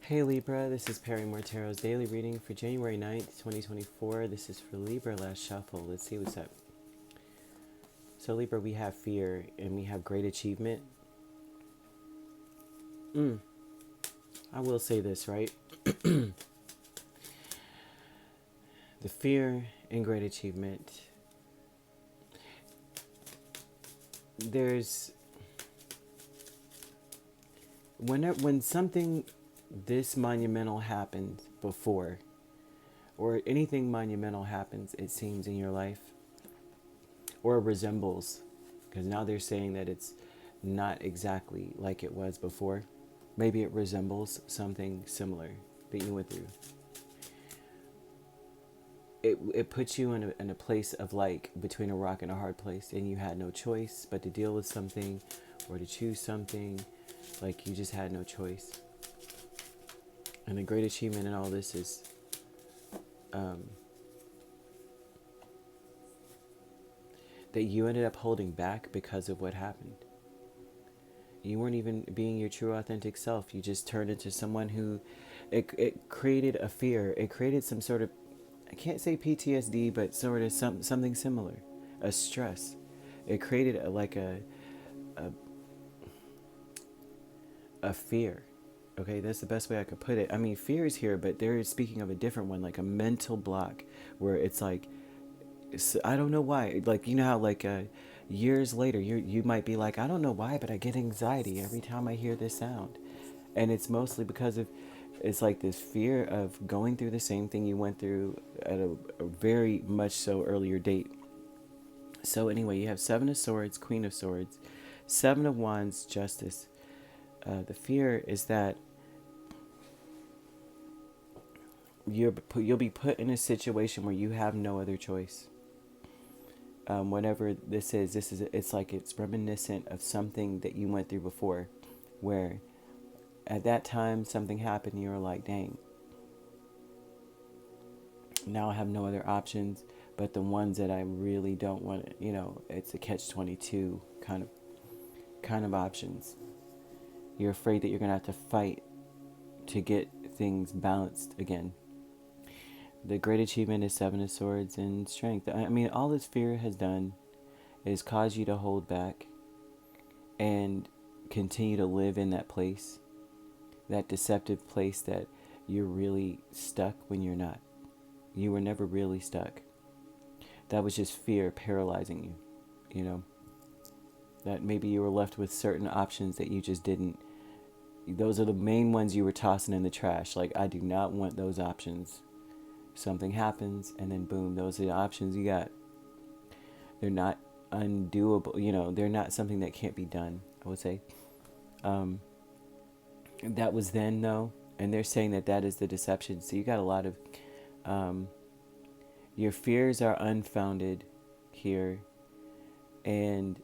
Hey Libra, this is Perrymore Tarot's daily reading for January 9th, 2024. This is for Libra last shuffle. Let's see what's up. So Libra, we have fear and we have great achievement. I will say this, right? The fear and great achievement. There's when something this monumental happened before, or anything monumental happens, it seems, in your life, or resembles, because now they're saying that it's not exactly like it was before. Maybe it resembles something similar that you went through. It puts you in a place of, like, between a rock and a hard place, and you had no choice but to deal with something or to choose something. Like, you just had no choice. And the great achievement in all this is that you ended up holding back because of what happened. You weren't even being your true authentic self. You just turned into someone who, it created a fear. It created some sort of, I can't say PTSD, but sort of something similar, a stress. It created a fear. Okay, that's the best way I could put it. I mean, fear is here, but they're speaking of a different one, like a mental block, where it's like, I don't know why. Like, you know how, like, years later, you might be like, I don't know why, but I get anxiety every time I hear this sound. And it's mostly because of, it's like this fear of going through the same thing you went through at a very much so earlier date. So anyway, you have Seven of Swords, Queen of Swords, Seven of Wands, Justice. The fear is that you'll be put in a situation where you have no other choice. Whatever this is, it's like it's reminiscent of something that you went through before, where at that time something happened and you were like, dang, now I have no other options but the ones that I really don't want to, it's a catch-22 kind of options. You're afraid that you're going to have to fight to get things balanced again. The great achievement is Seven of Swords and Strength. I mean, all this fear has done is cause you to hold back and continue to live in that place, that deceptive place that you're really stuck when you're not. You were never really stuck. That was just fear paralyzing you, that maybe you were left with certain options that you just didn't. Those are the main ones you were tossing in the trash. Like, I do not want those options. Something happens, and then boom, those are the options you got. They're not undoable, they're not something that can't be done, I would say. That was then, though, and they're saying that is the deception. So you got a lot of, your fears are unfounded here, and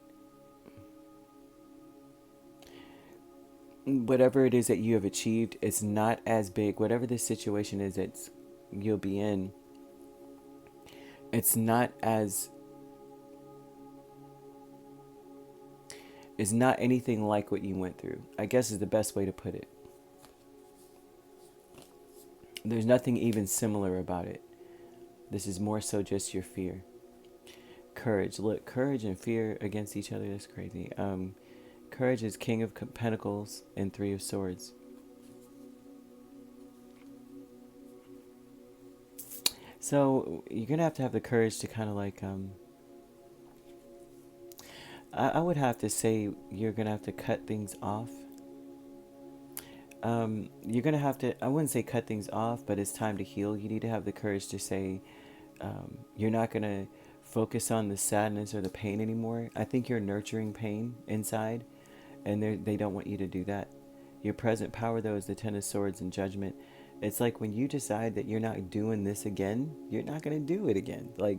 whatever it is that you have achieved, it's not as big. Whatever this situation is that you'll be in, it's not anything like what you went through, I guess, is the best way to put it. There's nothing even similar about it. This is more so just your fear. Courage. Look, courage and fear against each other, that's crazy. Courage is King of Pentacles and Three of Swords. So you're going to have the courage to kind of like, I would have to say you're going to have to cut things off. You're going to have to, I wouldn't say cut things off, but it's time to heal. You need to have the courage to say, you're not going to focus on the sadness or the pain anymore. I think you're nurturing pain inside, and they don't want you to do that. Your present power, though, is the Ten of Swords and Judgment. It's like when you decide that you're not doing this again, you're not going to do it again. Like,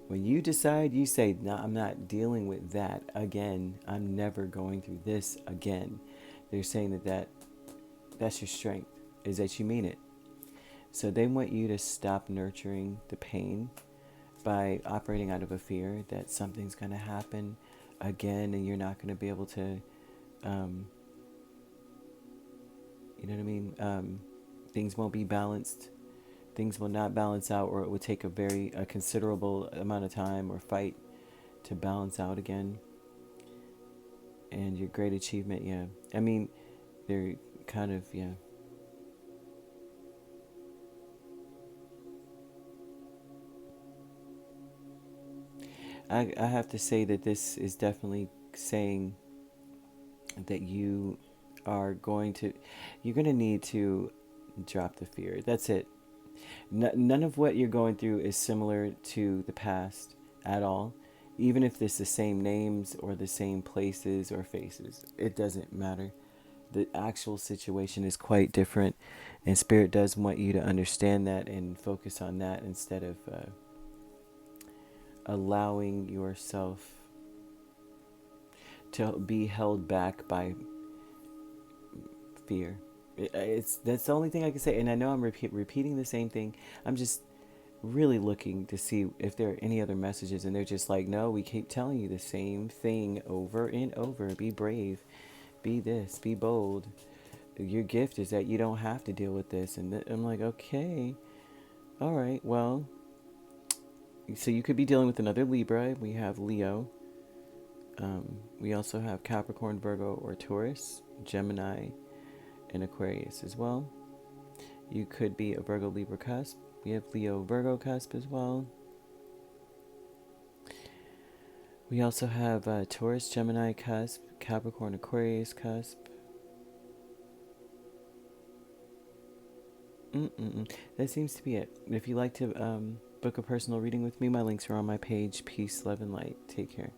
when you decide, you say, no, I'm not dealing with that again. I'm never going through this again. They're saying that's your strength, is that you mean it. So they want you to stop nurturing the pain by operating out of a fear that something's going to happen again and you're not going to be able to, you know what I mean? Things won't be balanced. Things will not balance out, or it will take a considerable amount of time or fight to balance out again. And your great achievement, yeah. I mean, they're kind of, yeah. I have to say that this is definitely saying that you're going to need to drop the fear. That's it. None of what you're going through is similar to the past at all. Even if it's the same names or the same places or faces, it doesn't matter. The actual situation is quite different, and Spirit does want you to understand that and focus on that instead of allowing yourself to be held back by fear. It's that's the only thing I can say, and I know I'm repeating the same thing. I'm just really looking to see if there are any other messages, and they're just like, no, we keep telling you the same thing over and over. Be brave, be this, be bold. Your gift is that you don't have to deal with this. And I'm like, okay, all right, well, so you could be dealing with another Libra. We have Leo. We also have Capricorn, Virgo, or Taurus, Gemini, and Aquarius as well. You could be a Virgo, Libra cusp. We have Leo, Virgo cusp as well. We also have Taurus, Gemini cusp, Capricorn, Aquarius cusp. That seems to be it. If you'd like to book a personal reading with me, my links are on my page. Peace, love, and light. Take care.